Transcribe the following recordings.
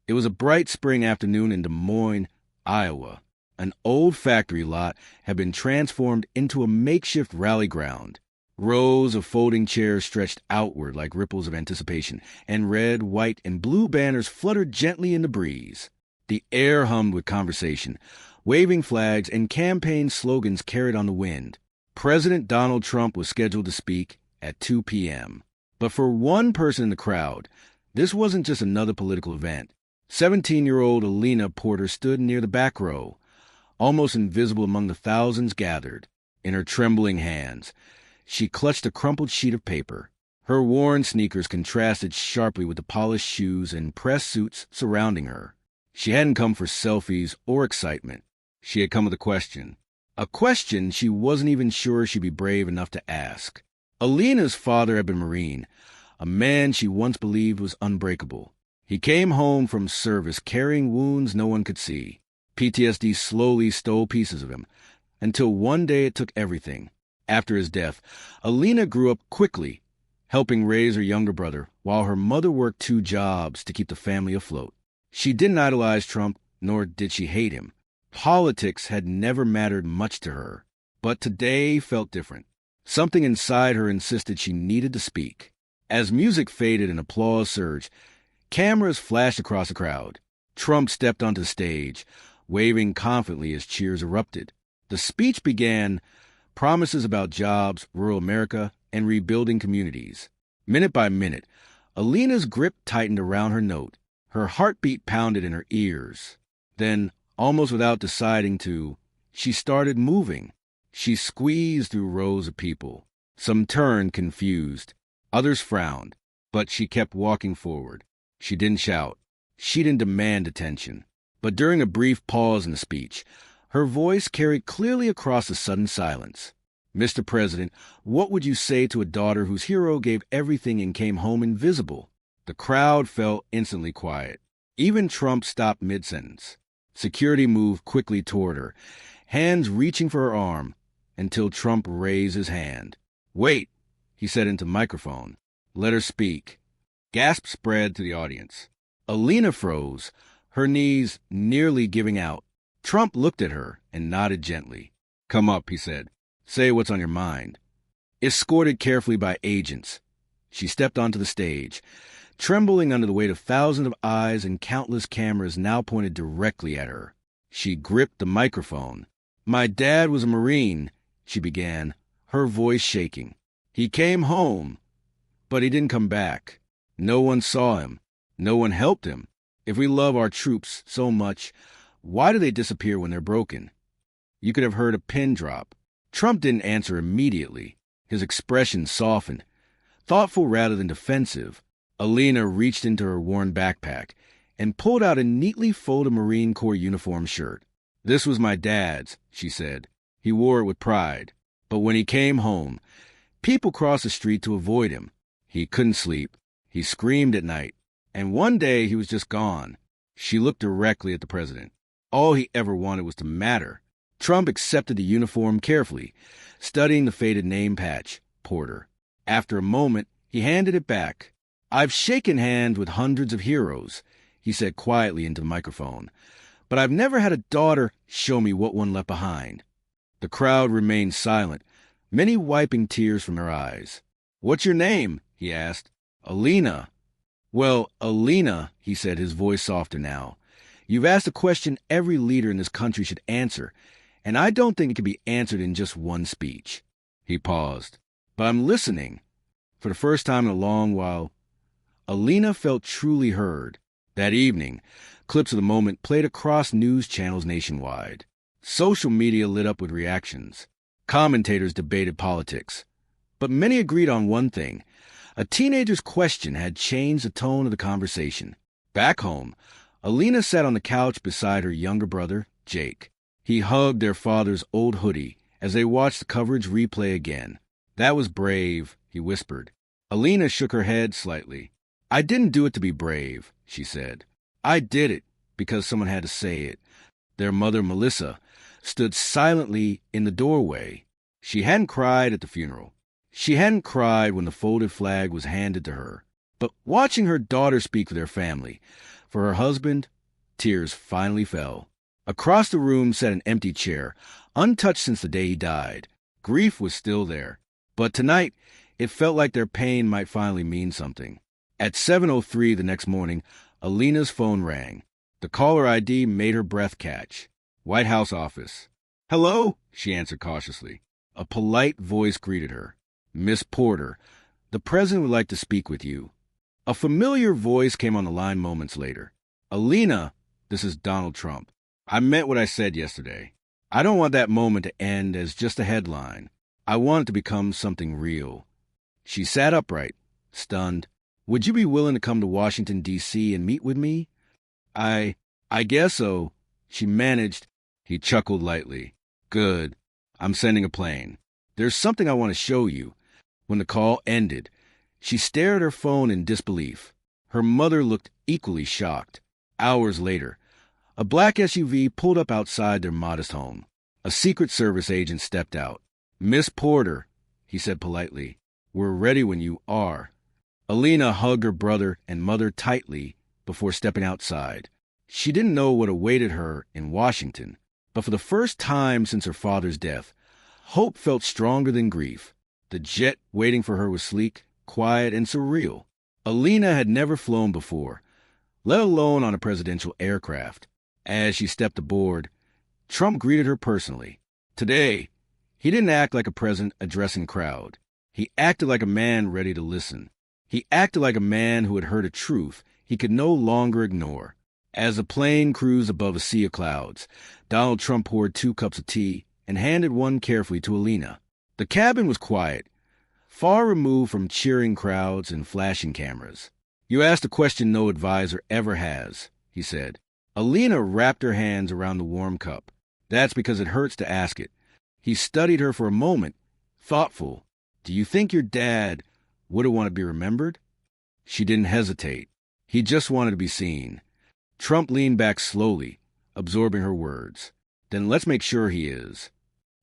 It was a bright spring afternoon in Des Moines, Iowa. An old factory lot had been transformed into a makeshift rally ground. Rows of folding chairs stretched outward like ripples of anticipation, and red, white, and blue banners fluttered gently in the breeze. The air hummed with conversation. Waving flags and campaign slogans carried on the wind. President Donald Trump was scheduled to speak at 2 p.m. But for one person in the crowd, this wasn't just another political event. 17-year-old Alina Porter stood near the back row, almost invisible among the thousands gathered. In her trembling hands, she clutched a crumpled sheet of paper. Her worn sneakers contrasted sharply with the polished shoes and pressed suits surrounding her. She hadn't come for selfies or excitement. She had come with a question. A question she wasn't even sure she'd be brave enough to ask. Alina's father had been a Marine, a man she once believed was unbreakable. He came home from service carrying wounds no one could see. PTSD slowly stole pieces of him, until one day it took everything. After his death, Alina grew up quickly, helping raise her younger brother, while her mother worked 2 jobs to keep the family afloat. She didn't idolize Trump, nor did she hate him. Politics had never mattered much to her, but today felt different. Something inside her insisted she needed to speak. As music faded and applause surged, cameras flashed across the crowd. Trump stepped onto the stage, waving confidently as cheers erupted. The speech began, promises about jobs, rural America, and rebuilding communities. Minute by minute, Alina's grip tightened around her note. Her heartbeat pounded in her ears. Then, almost without deciding to, she started moving. She squeezed through rows of people. Some turned confused. Others frowned. But she kept walking forward. She didn't shout. She didn't demand attention. But during a brief pause in the speech, her voice carried clearly across the sudden silence. Mr. President, what would you say to a daughter whose hero gave everything and came home invisible? The crowd fell instantly quiet. Even Trump stopped mid-sentence. Security moved quickly toward her, hands reaching for her arm, until Trump raised his hand. Wait, he said into microphone. Let her speak. Gasps spread to the audience. Alina froze, her knees nearly giving out. Trump looked at her and nodded gently. Come up, he said. Say what's on your mind. Escorted carefully by agents, she stepped onto the stage, trembling under the weight of thousands of eyes and countless cameras now pointed directly at her. She gripped the microphone. My dad was a Marine, she began, her voice shaking. He came home, but he didn't come back. No one saw him. No one helped him. If we love our troops so much, why do they disappear when they're broken? You could have heard a pin drop. Trump didn't answer immediately. His expression softened, thoughtful rather than defensive. Alina reached into her worn backpack and pulled out a neatly folded Marine Corps uniform shirt. This was my dad's, she said. He wore it with pride. But when he came home, people crossed the street to avoid him. He couldn't sleep. He screamed at night. And one day he was just gone. She looked directly at the president. All he ever wanted was to matter. Trump accepted the uniform carefully, studying the faded name patch, Porter. After a moment, he handed it back. I've shaken hands with hundreds of heroes, he said quietly into the microphone, but I've never had a daughter show me what one left behind. The crowd remained silent, many wiping tears from their eyes. What's your name? He asked. Alina. Well, Alina, he said, his voice softer now. You've asked a question every leader in this country should answer, and I don't think it can be answered in just one speech. He paused. But I'm listening. For the first time in a long while, Alina felt truly heard. That evening, clips of the moment played across news channels nationwide. Social media lit up with reactions. Commentators debated politics. But many agreed on one thing. A teenager's question had changed the tone of the conversation. Back home, Alina sat on the couch beside her younger brother, Jake. He hugged their father's old hoodie as they watched the coverage replay again. That was brave, he whispered. Alina shook her head slightly. I didn't do it to be brave, she said. I did it because someone had to say it. Their mother, Melissa, stood silently in the doorway. She hadn't cried at the funeral. She hadn't cried when the folded flag was handed to her. But watching her daughter speak for their family, For her husband, tears finally fell. Across the room sat an empty chair, untouched since the day he died. Grief was still there, but tonight it felt like their pain might finally mean something. At 7:03 the next morning, Alina's phone rang. The caller ID made her breath catch. White House office. "Hello?" she answered cautiously. A polite voice greeted her. "Miss Porter, the president would like to speak with you." A familiar voice came on the line moments later. "Alina, this is Donald Trump. I meant what I said yesterday. I don't want that moment to end as just a headline. I want it to become something real." She sat upright, stunned. "Would you be willing to come to Washington, D.C. and meet with me?" I guess so," she managed. He chuckled lightly. "Good. I'm sending a plane. There's something I want to show you." When the call ended, she stared at her phone in disbelief. Her mother looked equally shocked. Hours later, a black SUV pulled up outside their modest home. A Secret Service agent stepped out. "Miss Porter," he said politely, "we're ready when you are." Alina hugged her brother and mother tightly before stepping outside. She didn't know what awaited her in Washington, but for the first time since her father's death, hope felt stronger than grief. The jet waiting for her was sleek, quiet, and surreal. Alina had never flown before, let alone on a presidential aircraft. As she stepped aboard, Trump greeted her personally. Today, he didn't act like a president addressing crowd. He acted like a man ready to listen. He acted like a man who had heard a truth he could no longer ignore. As the plane cruised above a sea of clouds, Donald Trump poured 2 cups of tea and handed one carefully to Alina. The cabin was quiet, far removed from cheering crowds and flashing cameras. "You asked a question no advisor ever has," he said. Alina wrapped her hands around the warm cup. "That's because it hurts to ask it." He studied her for a moment, thoughtful. "Do you think your dad would have wanted to be remembered?" She didn't hesitate. He just wanted to be seen. Trump leaned back slowly, absorbing her words. "Then let's make sure he is."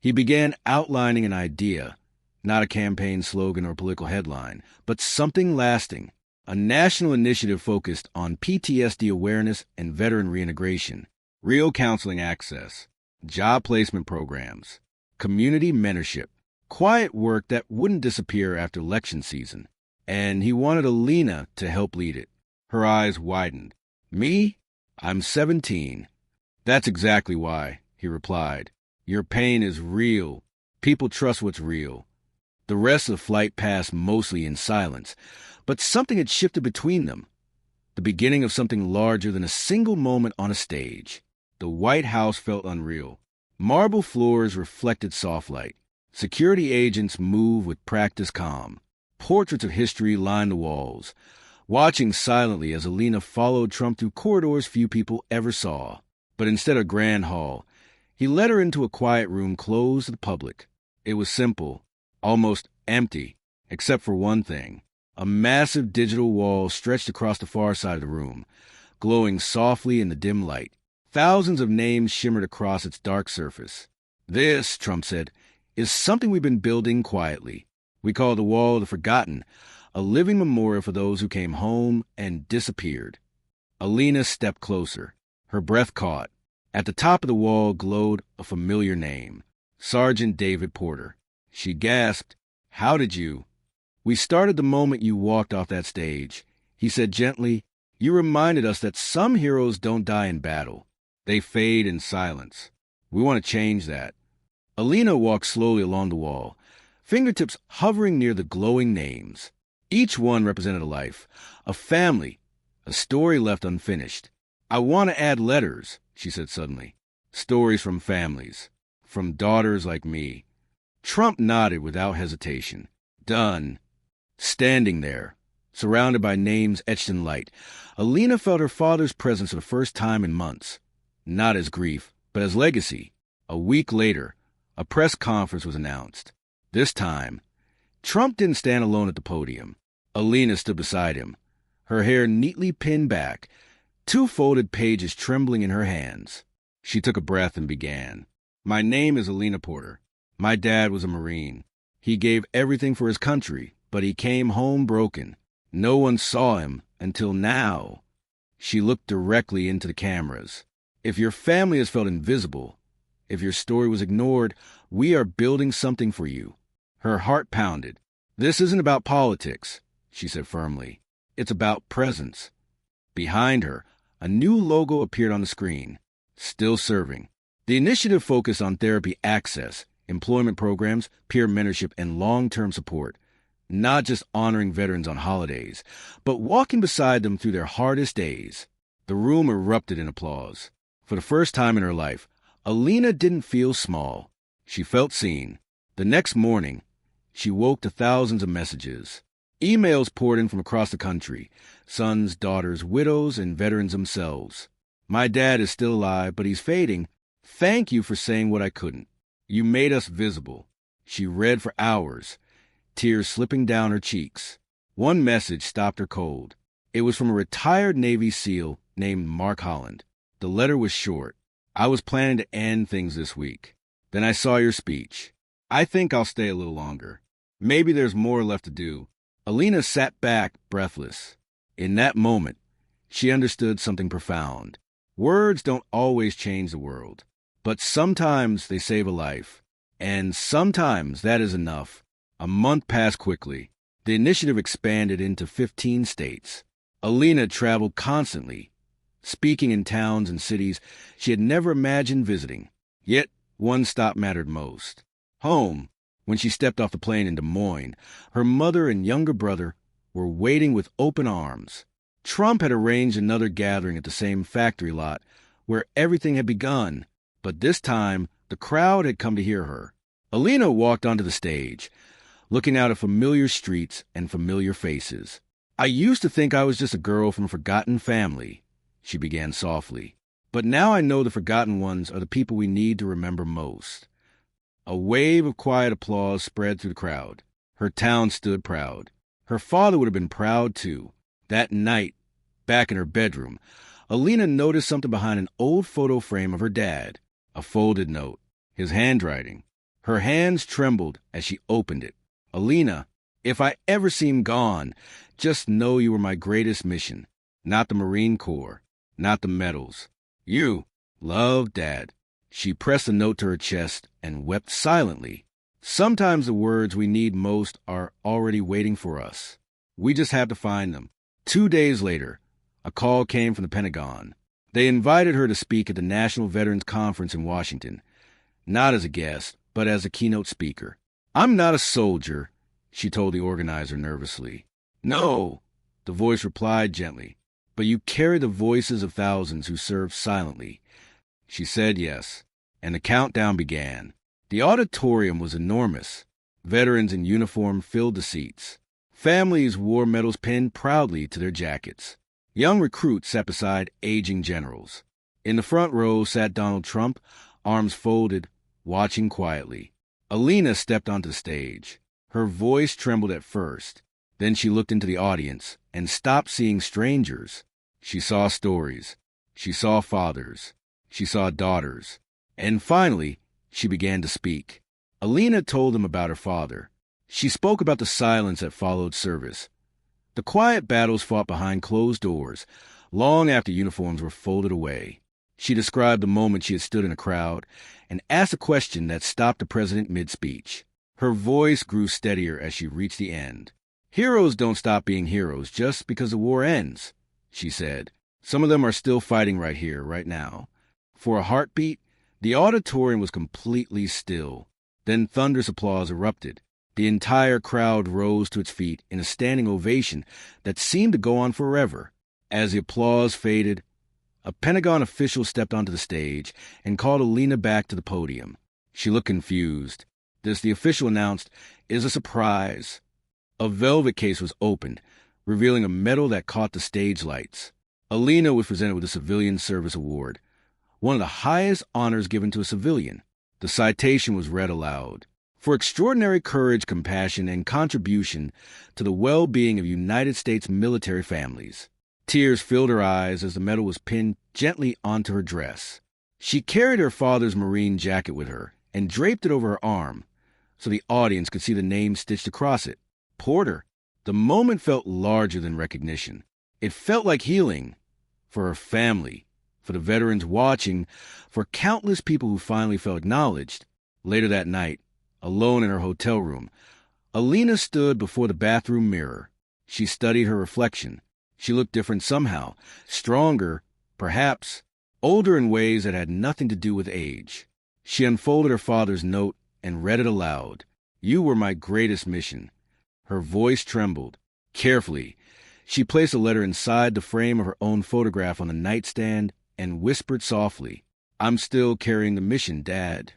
He began outlining an idea, not a campaign slogan or political headline, but something lasting. A national initiative focused on PTSD awareness and veteran reintegration, real counseling access, job placement programs, community mentorship, quiet work that wouldn't disappear after election season. And he wanted Alina to help lead it. Her eyes widened. "Me? I'm 17. "That's exactly why," he replied. "Your pain is real. People trust what's real." The rest of the flight passed mostly in silence, but something had shifted between them. The beginning of something larger than a single moment on a stage. The White House felt unreal. Marble floors reflected soft light. Security agents moved with practiced calm. Portraits of history lined the walls, watching silently as Alina followed Trump through corridors few people ever saw. But instead of grand hall, he led her into a quiet room closed to the public. It was simple, almost empty, except for one thing. A massive digital wall stretched across the far side of the room, glowing softly in the dim light. Thousands of names shimmered across its dark surface. "This," Trump said, "is something we've been building quietly. We call it the Wall of the Forgotten, a living memorial for those who came home and disappeared." Alina stepped closer. Her breath caught. At the top of the wall glowed a familiar name, Sergeant David Porter. She gasped, "How did you?" "We started the moment you walked off that stage," he said gently. "You reminded us that some heroes don't die in battle. They fade in silence. We want to change that." Alina walked slowly along the wall, fingertips hovering near the glowing names. Each one represented a life, a family, a story left unfinished. "I want to add letters," she said suddenly. "Stories from families, from daughters like me." Trump nodded without hesitation. "Done." Standing there, surrounded by names etched in light, Alina felt her father's presence for the first time in months. Not as grief, but as legacy. A week later, a press conference was announced. This time, Trump didn't stand alone at the podium. Alina stood beside him, her hair neatly pinned back, 2 folded pages trembling in her hands. She took a breath and began. "My name is Alina Porter. My dad was a Marine. He gave everything for his country, but he came home broken. No one saw him until now." She looked directly into the cameras. If your family has felt invisible, if your story was ignored, we are building something for you. Her heart pounded. This isn't about politics, she said firmly. It's about presence. Behind her, a new logo appeared on the screen. Still serving. The initiative focused on therapy access, employment programs, peer mentorship, and long-term support. Not just honoring veterans on holidays, but walking beside them through their hardest days. The room erupted in applause. For the first time in her life, Alina didn't feel small. She felt seen. The next morning, she woke to thousands of messages. Emails poured in from across the country. Sons, daughters, widows, and veterans themselves. My dad is still alive, but he's fading. Thank you for saying what I couldn't. You made us visible. She read for hours, tears slipping down her cheeks. One message stopped her cold. It was from a retired Navy SEAL named Mark Holland. The letter was short. I was planning to end things this week. Then I saw your speech. I think I'll stay a little longer. Maybe there's more left to do. Alina sat back, breathless. In that moment, she understood something profound. Words don't always change the world, but sometimes they save a life. And sometimes that is enough. A month passed quickly. The initiative expanded into 15 states. Alina traveled constantly, speaking in towns and cities she had never imagined visiting. Yet, one stop mattered most. Home. When she stepped off the plane in Des Moines, her mother and younger brother were waiting with open arms. Trump had arranged another gathering at the same factory lot where everything had begun, but this time the crowd had come to hear her. Alina walked onto the stage, looking out at familiar streets and familiar faces. I used to think I was just a girl from a forgotten family, she began softly. But now I know the forgotten ones are the people we need to remember most. A wave of quiet applause spread through the crowd. Her town stood proud. Her father would have been proud, too. That night, back in her bedroom, Alina noticed something behind an old photo frame of her dad. A folded note. His handwriting. Her hands trembled as she opened it. Alina, if I ever seem gone, just know you were my greatest mission. Not the Marine Corps. Not the medals. You. Love, Dad. She pressed the note to her chest and wept silently. Sometimes the words we need most are already waiting for us. We just have to find them. 2 days later, a call came from the Pentagon. They invited her to speak at the National Veterans Conference in Washington. Not as a guest, but as a keynote speaker. I'm not a soldier, she told the organizer nervously. No, the voice replied gently. But you carry the voices of thousands who serve silently. She said yes, and the countdown began. The auditorium was enormous. Veterans in uniform filled the seats. Families wore medals pinned proudly to their jackets. Young recruits sat beside aging generals. In the front row sat Donald Trump, arms folded, watching quietly. Alina stepped onto the stage. Her voice trembled at first. Then she looked into the audience and stopped seeing strangers. She saw stories. She saw fathers. She saw daughters. And finally, she began to speak. Alina told them about her father. She spoke about the silence that followed service. The quiet battles fought behind closed doors, long after uniforms were folded away. She described the moment she had stood in a crowd and asked a question that stopped the president mid-speech. Her voice grew steadier as she reached the end. Heroes don't stop being heroes just because the war ends, she said. Some of them are still fighting right here, right now. For a heartbeat, the auditorium was completely still. Then thunderous applause erupted. The entire crowd rose to its feet in a standing ovation that seemed to go on forever. As the applause faded, a Pentagon official stepped onto the stage and called Alina back to the podium. She looked confused. This, the official announced, is a surprise. A velvet case was opened, revealing a medal that caught the stage lights. Alina was presented with the Civilian Service Award, one of the highest honors given to a civilian. The citation was read aloud. For extraordinary courage, compassion, and contribution to the well-being of United States military families. Tears filled her eyes as the medal was pinned gently onto her dress. She carried her father's Marine jacket with her and draped it over her arm so the audience could see the name stitched across it. Porter. The moment felt larger than recognition. It felt like healing. for her family, for the veterans watching, for countless people who finally felt acknowledged. Later that night, alone in her hotel room, Alina stood before the bathroom mirror. She studied her reflection. She looked different somehow, stronger, perhaps, older in ways that had nothing to do with age. She unfolded her father's note and read it aloud. "You were my greatest mission." Her voice trembled. Carefully, she placed the letter inside the frame of her own photograph on the nightstand and whispered softly, "I'm still carrying the mission, Dad."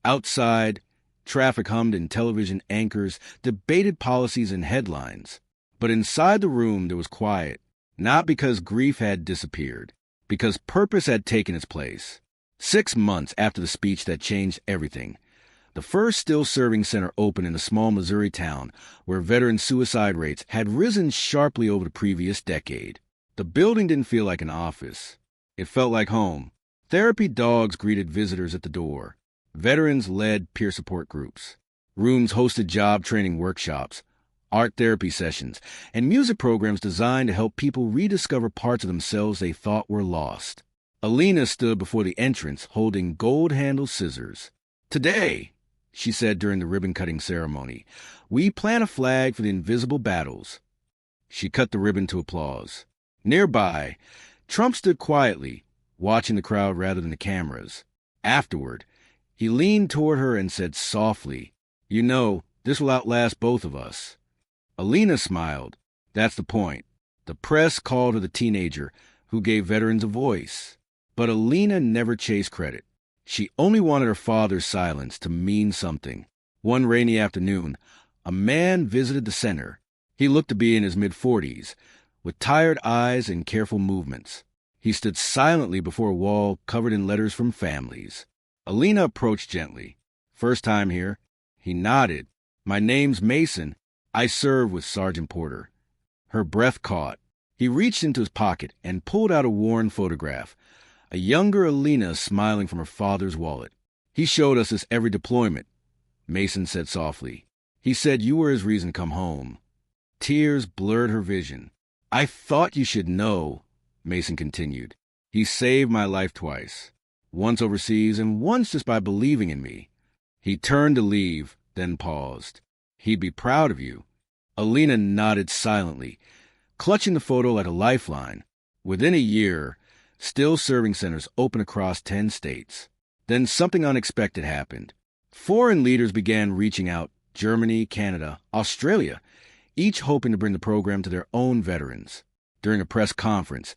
Outside, traffic hummed and television anchors debated policies and headlines. But inside the room there was quiet, not because grief had disappeared, because purpose had taken its place. 6 months after the speech that changed everything, the first still-serving center opened in a small Missouri town where veteran suicide rates had risen sharply over the previous decade. The building didn't feel like an office. It felt like home. Therapy dogs greeted visitors at the door. Veterans led peer support groups. Rooms hosted job training workshops, art therapy sessions, and music programs designed to help people rediscover parts of themselves they thought were lost. Alina stood before the entrance holding gold-handled scissors. "Today," she said during the ribbon-cutting ceremony, "we plant a flag for the invisible battles." She cut the ribbon to applause. Nearby, Trump stood quietly, watching the crowd rather than the cameras. Afterward, he leaned toward her and said softly, "You know, this will outlast both of us." Alina smiled. That's the point. The press called her the teenager who gave veterans a voice. But Alina never chased credit. She only wanted her father's silence to mean something. One rainy afternoon, a man visited the center. He looked to be in his mid-40s, with tired eyes and careful movements. He stood silently before a wall covered in letters from families. Alina approached gently. "First time here?" He nodded. "My name's Mason. I serve with Sergeant Porter." Her breath caught. He reached into his pocket and pulled out a worn photograph, a younger Alina smiling from her father's wallet. "He showed us this every deployment," Mason said softly. "He said you were his reason to come home." Tears blurred her vision. "I thought you should know," Mason continued. "He saved my life twice, once overseas and once just by believing in me." He turned to leave, then paused. "He'd be proud of you." Alina nodded silently, clutching the photo like a lifeline. Within a year, still-serving centers opened across 10 states. Then something unexpected happened. Foreign leaders began reaching out, Germany, Canada, Australia, each hoping to bring the program to their own veterans. During a press conference,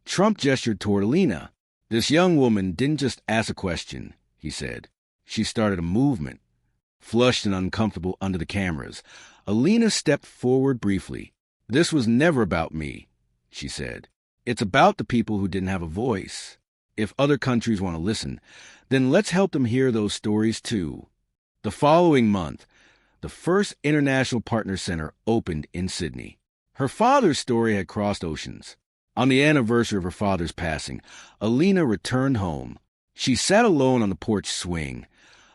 Trump gestured toward Alina. "This young woman didn't just ask a question," he said. "She started a movement." Flushed and uncomfortable under the cameras, Alina stepped forward briefly. "This was never about me," she said. "It's about the people who didn't have a voice. If other countries want to listen, then let's help them hear those stories too." The following month, the first International Partner Center opened in Sydney. Her father's story had crossed oceans. On the anniversary of her father's passing, Alina returned home. She sat alone on the porch swing,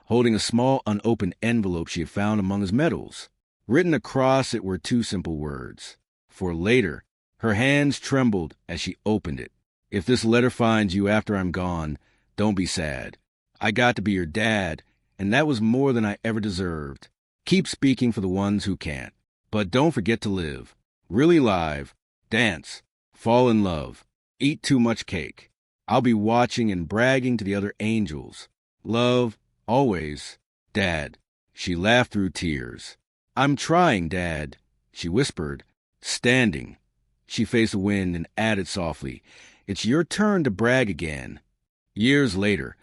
holding a small unopened envelope she had found among his medals. Written across it were 2 simple words. For later, her hands trembled as she opened it. "If this letter finds you after I'm gone, don't be sad. I got to be your dad, and that was more than I ever deserved. Keep speaking for the ones who can't. But don't forget to live. Really live. Dance. Fall in love. Eat too much cake. I'll be watching and bragging to the other angels. Love, always, Dad." She laughed through tears. "I'm trying, Dad," she whispered, standing. She faced the wind and added softly, "It's your turn to brag again." Years later,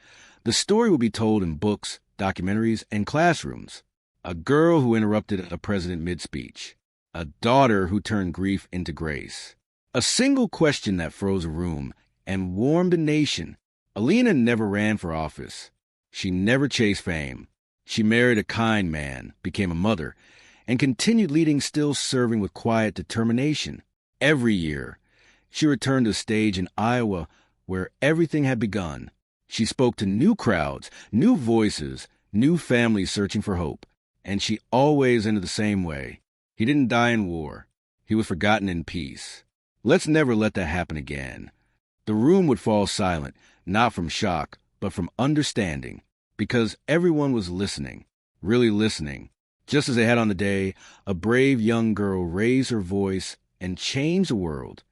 the story will be told in books, documentaries, and classrooms. A girl who interrupted a president mid-speech. A daughter who turned grief into grace. A single question that froze a room and warmed a nation. Alina never ran for office. She never chased fame. She married a kind man, became a mother, and continued leading, still serving with quiet determination. Every year, she returned to the stage in Iowa where everything had begun. She spoke to new crowds, new voices, new families searching for hope. And she always ended the same way. "He didn't die in war. He was forgotten in peace." Let's never let that happen again. The room would fall silent, not from shock, but from understanding, because everyone was listening, really listening. Just as they had on the day, a brave young girl raised her voice and changed the world.